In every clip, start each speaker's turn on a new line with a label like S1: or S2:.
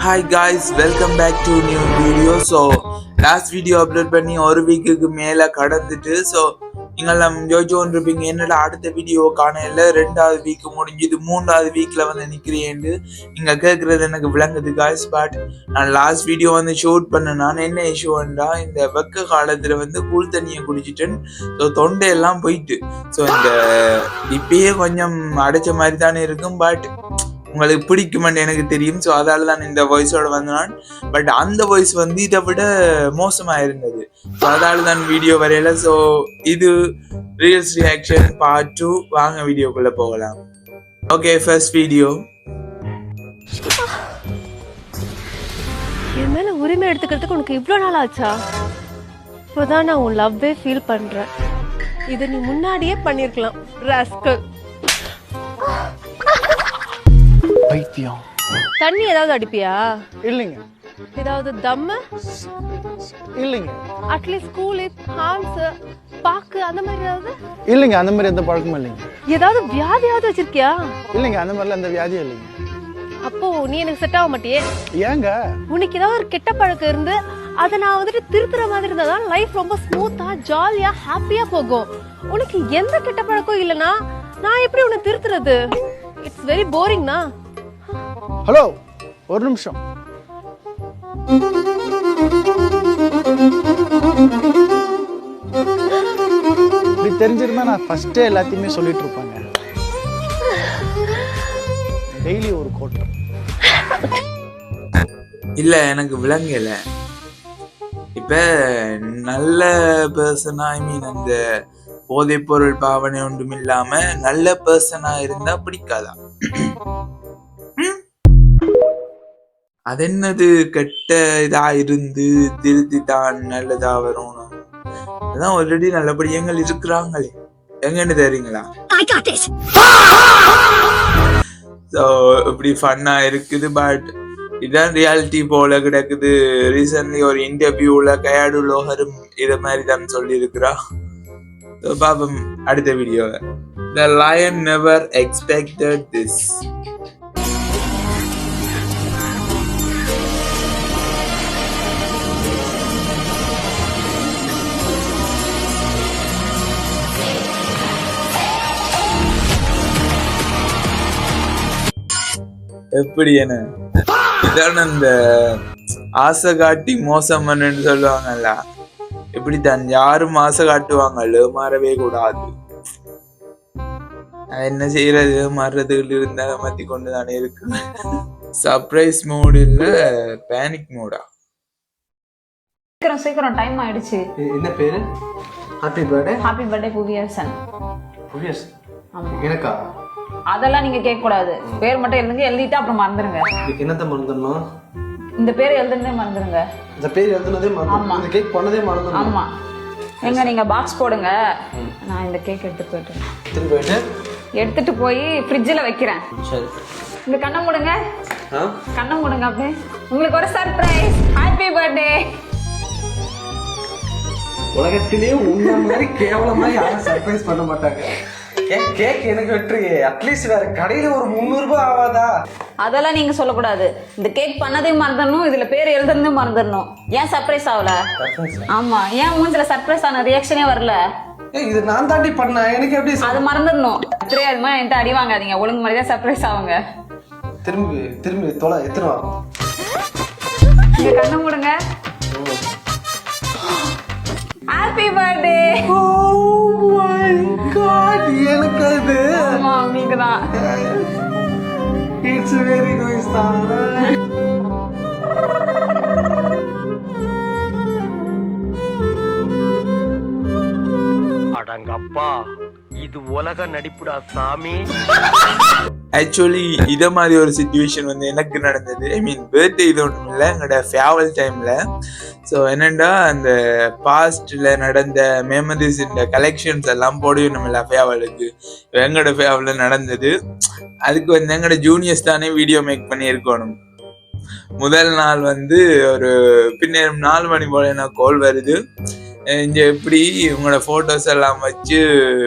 S1: Hi guys, welcome back to new video. So last video upload பண்ணி ஒரு வீக்குக்கு மேல கடந்துட்டு ஸோ நீங்களாம் யோசிச்சு இருப்பீங்க என்னடா அடுத்த வீடியோ காணல 2வது வீக் முடிஞ்சுது 3வது வீக்ல வந்து நிக்கிறேன்னு நீங்க கேட்கறது எனக்கு விளங்குது காய்ஸ். பட் நான் லாஸ்ட் வீடியோ வந்து ஷூட் பண்ணேன். என்ன இஷ்யூண்டா இந்த வெக்க காலத்துல வந்து கூழ் தண்ணியை குடிச்சிட்டேன். ஸோ தொண்டையெல்லாம் போயிட்டு ஸோ இந்த இப்பயே கொஞ்சம் அடைச்ச மாதிரி தானே இருக்கும். பட் உங்களுக்கு பிடிக்குமென்னு எனக்கு தெரியும். ஸோ அதால தான் இந்த வாய்ஸோட வந்தான். பட் அந்த வாய்ஸ் வந்து இதை விட மோசமாக இருந்தது. ஸோ அதால தான் வீடியோ வரையில. ஸோ இது ரீல்ஸ் ரியாக்ஷன் பார்ட் 2. வாங்க வீடியோக்குள்ளே போகலாம். Okay, first video.
S2: என் மேல உரிமை எடுத்துக்கிறதுக்கு உனக்கு இவ்வளோ நாள் ஆச்சா? இப்போதான் நான் உன் லவ்வே ஃபீல் பண்றேன். இதை நீ முன்னாடியே பண்ணிருக்கலாம் ராஸ்கல்.
S3: பைத்தியம்.
S2: தண்ணி ஏதாவது அடிப்பியா?
S3: இல்லைங்க.
S2: ஏதாவது தம்மு?
S3: இல்லைங்க.
S2: அட்லீஸ்ட் கூலி ஹான்ஸ் பாக்கு அந்த மாதிரி ஏதாவது?
S3: இல்லைங்க, அந்த மாதிரி எந்த பழக்கமும் இல்லைங்க.
S2: ஏதாவது வியாதியாவது வச்சிருக்கியா?
S3: இல்லைங்க, அந்த மாதிரிலாம் எந்த வியாதியும் இல்லைங்க.
S2: அப்போ நீ எனக்கு செட் ஆக மாட்டியே.
S3: ஏங்க?
S2: உனக்கு ஏதாவது ஒரு கெட்ட பழக்கம் இருந்து அதை நான் வந்துட்டு திருத்துற மாதிரி இருந்தாதான் லைஃப் ரொம்ப ஸ்மூத்தா ஜாலியா ஹாப்பியா போகும். உனக்கு எந்த கெட்ட பழக்கம் இல்லைன்னா நான் எப்படி உன்னை திருத்துறது? இட்ஸ் வெரி போரிங்னா.
S3: ஹலோ, ஒரு நிமிஷம். இப்படி தெரிஞ்சிருந்தா நான் ஃபர்ஸ்டே எல்லாத்தையுமே சொல்லிட்டு இருப்பாங்க. டெய்லி ஒரு கோட்டை.
S1: இல்ல, எனக்கு விளங்கல. இப்ப நல்ல பர்சனா அந்த போதைப் பொருள் பாவனை ஒன்றும் இல்லாம நல்ல பர்சனா இருந்தா பிடிக்காதா? அது என்னது கெட்ட இதா இருந்து திருத்தி தான் நல்லதா வரணும்? அதான் ஆல்ரெடி நல்லபடியங்கள் இருக்கிறாங்களே, எங்கன்னு தெரியுங்களா? ஸோ இப்படி ஃபன்னா இருக்குது. பட் இதான் ரியாலிட்டி போல கிடக்குது. ரீசன்ட்லி ஒரு இன்டர்வியூல கயாடு லோஹரும் இதை மாதிரி தான் சொல்லி இருக்கிறா. பாப்போம் அடுத்த video. The lion never expected this. எப்படி என்ன இதான இந்த ஆசை காட்டி மோசம் பண்ணுன்னு சொல்லுவாங்கல்ல, இப்படித்தான் யாரும் ஆசை காட்டுவாங்க. மாறவே கூடாது. என்ன செய்யறது, மாறுறதுல இருந்தா மாத்தி கொண்டு தானே இருக்கு. சர்ப்ரைஸ் மூட் இல்ல பேனிக் மூடா?
S4: சீக்கிரம் டைம் ஆயிடுச்சு.
S5: என்ன பேரு? Happy
S4: birthday Puviyarasan.
S5: எனக்கா?
S4: அதெல்லாம் நீங்க கேட்க கூடாது. பேர் மட்டும் எழுதிட்டு அப்புறம் மறந்துருங்க.
S5: என்னத்த மறந்துடணும்?
S4: இந்த பேர் எழுதுனதே மறந்துருங்க.
S5: இந்த பேர் எழுதுனதே மறந்துடும். இந்த கேக் பண்ணதே மறந்துடும்.
S4: ஆமா. எங்க நீங்க பாக்ஸ் போடுங்க, நான் இந்த கேக் எடுத்துட்டு போய் ஃப்ரிட்ஜில் வைக்கிறேன்.
S5: சரி,
S4: இந்த கண்ணை மூடுங்க. கண்ணை மூடுங்க. அப்படியே உங்களுக்கு ஒரு சர்ப்ரைஸ். Happy birthday.
S5: உலகத்திலேயே உன்ன மாதிரி கேவலமா யாரும் சர்ப்ரைஸ் பண்ண மாட்டாங்க. கேக் எனக்கு வெட்டுறீங்க, அட்லீஸ்ட் வேற கடையில ஒரு 300 ரூபாய் ஆகாதா?
S4: அதெல்லாம் நீங்க சொல்லக்கூடாது. இந்த கேக் பண்ணதையும் மறந்துடணும், இதுல பேர் எழுதுனதையும் மறந்துடணும். ஏன் சர்ப்ரைஸ் ஆகல? ஆமா, ஏன் மூஞ்சில சர்ப்ரைஸ் ஆன ரியாக்ஷனே வரல?
S5: இது நான் தாண்டி பண்ணேன், எனக்கு எப்படி?
S4: அது மறந்துடணும். தெரியாதுமா, என்கிட்ட அடி வாங்காதீங்க. ஒழுங்கு மாதிரிதான் சர்ப்ரைஸ் ஆகுங்க.
S5: திரும்பி தொலை எத்தனை வரும்?
S4: நீங்க கண்ணை மூடுங்க. Happy birthday.
S5: எனக்கு அது
S4: ஆமா, உங்களுக்கு தான்.
S5: இட்ஸ் வெரி நைஸ் தான்.
S6: அடங்கப்பா, இது உலக நடிப்புடா சாமி.
S1: ஆக்சுவலி இதை மாதிரி ஒரு சிச்சுவேஷன் வந்து எனக்கு நடந்தது. ஐ மீன் பர்த்டே இது ஒன்றும் இல்லை, எங்களோட ஃபேவல் டைம்ல. ஸோ என்னென்னா அந்த பாஸ்ட்ல நடந்த மெமரிஸ் இந்த கலெக்ஷன்ஸ் எல்லாம் போடுவோம் நம்மள ஃபேவலுக்கு. எங்களோட ஃபேவலில் நடந்தது. அதுக்கு வந்து எங்களோட ஜூனியர்ஸ் தானே வீடியோ மேக் பண்ணியிருக்கணும். முதல் நாள் வந்து ஒரு பின்னர் 4 மணி போல எனக்கு கால் வருது. இங்கே எப்படி உங்களோட ஃபோட்டோஸ் எல்லாம் வச்சு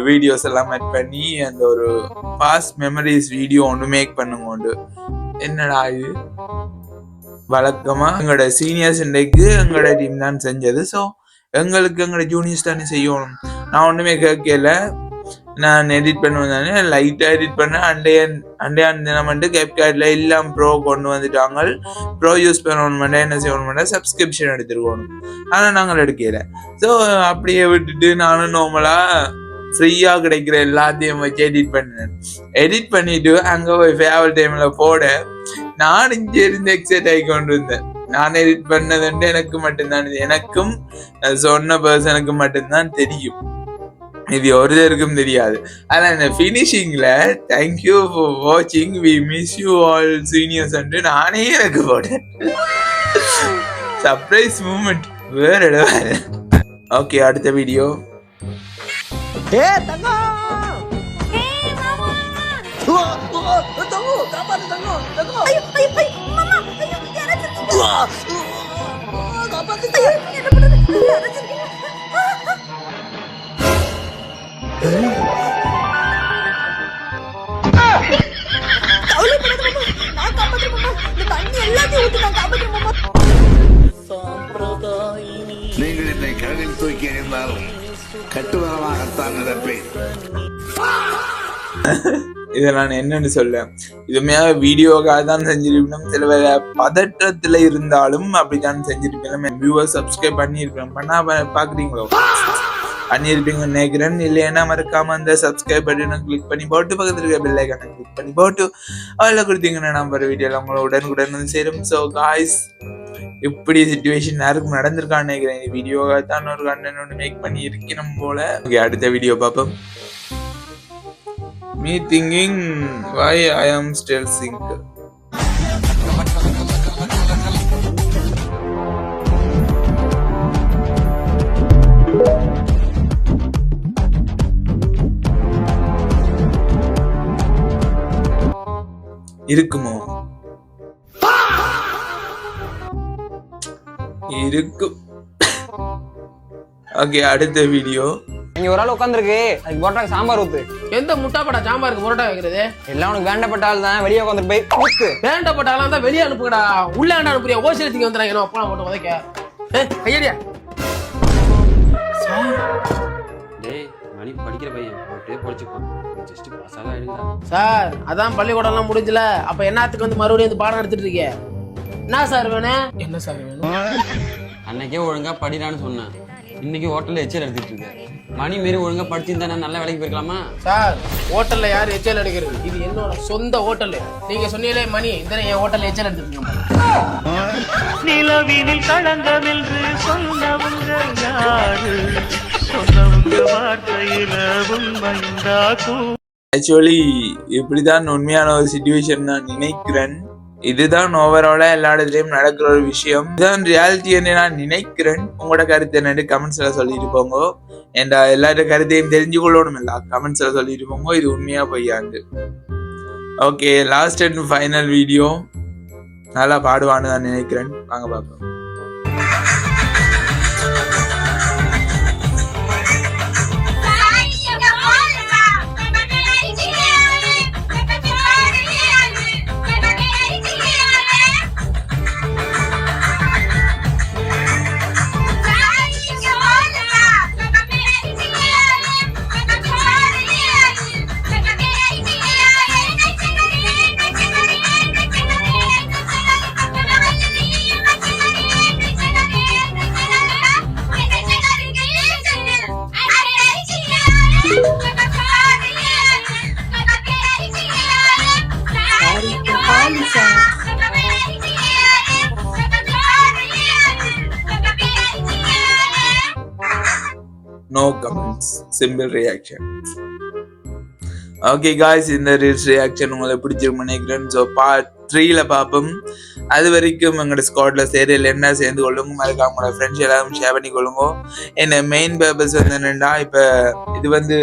S1: வீடியோஸ் எல்லாம் மேக் பண்ணி அந்த ஒரு பாஸ்ட் மெமரிஸ் வீடியோ ஒன்று மேக் பண்ணுங்க. என்னடா இது வழக்கமா எங்களோட சீனியர்ஸ் இன்றைக்கு எங்களோட டீம் தான் செஞ்சது. ஸோ எங்களுக்கு எங்களோட ஜூனியர்ஸ் தானே செய்யணும். நான் ஒண்ணுமே கேட்கல, நான் எடிட் பண்ணுவேன் தானே, லைட்டாக எடிட் பண்ணேன். அண்டையான் தினம் வந்து கேப்கேட்ல எல்லாம் ப்ரோ கொண்டு வந்துட்டாங்க. ப்ரோ யூஸ் பண்ணணும் என்ன செய்யணும், சப்ஸ்கிரிப்ஷன் எடுத்துருக்கணும். ஆனால் நாங்கள் எடுக்கல. ஸோ அப்படியே விட்டுட்டு நானும் நார்மலாக ஃப்ரீயாக கிடைக்கிற எல்லாத்தையும் வச்சு எடிட் பண்ணிட்டு அங்கே போய் ஃபேவரட் டைமில் போட நான் இங்கே இருந்து எக்ஸைட் ஆகி கொண்டு வந்தேன். நான் எடிட் பண்ணதுன்ட்டு எனக்கு மட்டும்தான், எனக்கும் சொன்ன பர்சனுக்கு மட்டும்தான் தெரியும், இது ஒருத்தருக்கும் தெரியாது. ஆனா இந்த ஃபினிஷிங்ல தேங்க்யூ ஃபார் வாட்சிங், we miss you all seniors and நானே எனக்கு போட்டேன். சர்ப்ரைஸ் மூமெண்ட் வேற இடவாரு. ஓகே, அடுத்த வீடியோ.
S7: நீங்கள் என்னை கடலில் தூக்கி எறிந்தாலும் கட்டுவரமாகத்தான் நடப்பேன்.
S1: இதை நான் என்னன்னு சொல்ல, இதுமையா வீடியோக்காக தான் செஞ்சிருப்பேன். சில வேற பதற்றத்துல இருந்தாலும் அப்படித்தான் செஞ்சிருப்பேன். வியூவர் சப்ஸ்கிரைப் பண்ணியிருப்பேன், பண்ணா பாக்குறீங்களோ பண்ணியிருப்பீங்கன்னு நினைக்கிறேன். இல்லைன்னா மறக்காம அந்த சப்ஸ்கிரைப் பட்டனை கிளிக் பண்ணி போட்டு பக்கத்துல இருக்க பெல் ஐகானை கிளிக் பண்ணி போட்டு அதில் கொடுத்தீங்கன்னா நம்ம வீடியோல உங்களை உடனுக்குடன் வந்து சேரும். ஸோ காய்ஸ், இப்படி சிச்சுவேஷன் யாருக்கும் நடந்திருக்கான்னு நினைக்கிறேன். இந்த வீடியோவை தான் ஒரு கண்டென்ட் ஒன்று மேக் பண்ணி இருக்கணும் போல. ஓகே, அடுத்த வீடியோ பார்ப்போம். Me thinking why I am still single. இருக்குமோ? இருக்கும். ஓகே, அடுத்த வீடியோ.
S8: இங்க ஒரு ஆள் உட்காந்துருக்கு, அதுக்கு போட்டாக்கு சாம்பார் ஊத்து.
S9: எந்த முட்டாப்படா சாம்பாருக்கு புரோட்டா வைக்கிறது?
S8: எல்லாம் உனக்கு வேண்டப்பட்ட ஆள் தான், வெளியே உட்காந்துட்டு போய் ஊத்து.
S9: வேண்டப்பட்ட ஆளா தான் வெளியே அனுப்புங்கடா, உள்ள ஏன்டா அனுப்புறியா? ஓசில திங்க வந்துடுறாங்க, அப்பா போட்டு உதைக்க. கையடியா
S10: மணி படிக்கிற பையன் அப்படியே படிச்சுப்பான். ஜஸ்ட் பாஸ் ஆகிடுங்க
S9: சார். அதான் பள்ளிக்கூடம் எல்லாம் முடிஞ்சல, அப்ப என்னத்துக்கு வந்து மறுபடியும் வந்து பாடம் எடுத்துட்டு இருக்கீங்க? என்ன சார் வேணும்? என்ன சார் வேணும்?
S10: அன்னைக்கே ஒழுங்கா படிடான்னு சொன்னேன், இன்னைக்கு ஹோட்டல்ல எச்சல் எடுத்துட்டு இருக்கேன். மணி மாரி ஒழுங்கா படிச்சிருந்தா நான் நல்ல வேலைக்கு போயிருக்கலாமா?
S9: சார், ஹோட்டல்ல யாரு எச்சல் எடுக்கிறது? இது என்னோட சொந்த ஹோட்டல். நீங்க சொன்னீங்களே மணி, இந்த என் ஹோட்டல்ல எச்சல் எடுத்துருக்கீங்க.
S6: நிலவினில் களங்கமென்று சொன்னவங்க யாரு? சொன்னவங்க வார்த்தையில உண்மைந்தாக்கும்.
S1: ஆக்சுவலி இப்படிதான் உண்மையான ஒரு சிச்சுவேஷன் நான் நினைக்கிறேன். இதுதான் ஓவராலா எல்லா இடத்துலயும் நடக்கிற ஒரு விஷயம். இதுதான் ரியாலிட்டி என்று நான் நினைக்கிறேன். உங்களோட கருத்து என்னன்னு கமெண்ட்ஸ்ல சொல்லிட்டு போங்க. எல்லாரோட கருத்தையும் தெரிஞ்சு கொள்ளணும், எல்லா கமெண்ட்ஸ்ல சொல்லிட்டு போங்க. இது உண்மையா பொய்யாண்டு. Okay, last and final video. நல்லா பாடுவான்னு நான் நினைக்கிறேன். வாங்க பார்ப்போம். No comments, simple reaction. Okay guys, இந்த ரீல்ஸ் ரியாக்ஷன் உங்களுக்கு பிடிச்சிருக்குன்னு நினைக்கிறேன். ஸோ பார்ட் 3ல பார்ப்போம். அது வரைக்கும் எங்களோட ஸ்குவாட்ல சேரல என்ன சேர்ந்து கொள்ளுங்க, மறக்காம உங்களோட ஃப்ரெண்ட்ஸ் எல்லாரும் ஷேர் பண்ணி கொள்ளுங்க. என்ன மெயின் பர்பஸ் வந்து என்னன்னா, இப்போ இது வந்து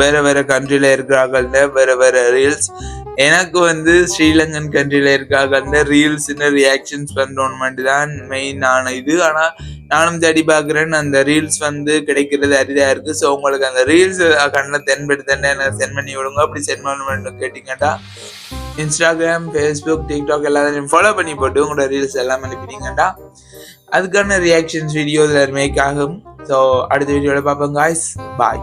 S1: வேற வேற கண்ட்ரில இருக்கிறாங்கள்ட வேற வேற ரீல்ஸ். எனக்கு வந்து ஸ்ரீலங்கன் கண்ட்ரில இருக்காங்கள்ட ரீல்ஸ் ரியாக்ஷன்ஸ் பண்றோன்மெண்ட் தான் மெயினான இது. ஆனா நானும் தேடி பார்க்குறேன், அந்த ரீல்ஸ் வந்து கிடைக்கிறது அரிதா இருக்கு. ஸோ உங்களுக்கு அந்த ரீல்ஸ் கண்ணில் தென்படுத்தேன்னு எனக்கு சென்ட் பண்ணி விடுங்க. அப்படி சென்ட் பண்ண கேட்டீங்கன்னா இன்ஸ்டாகிராம், ஃபேஸ்புக், டிக்டாக் எல்லாத்தையும் ஃபாலோ பண்ணி போட்டு உங்களோட ரீல்ஸ் எல்லாம் அனுப்பினீங்கடா அதுக்கான ரியாக்ஷன்ஸ் வீடியோ இதில் மேக் ஆகும். ஸோ அடுத்த வீடியோவில் பார்ப்போம் காய்ஸ். பாய்.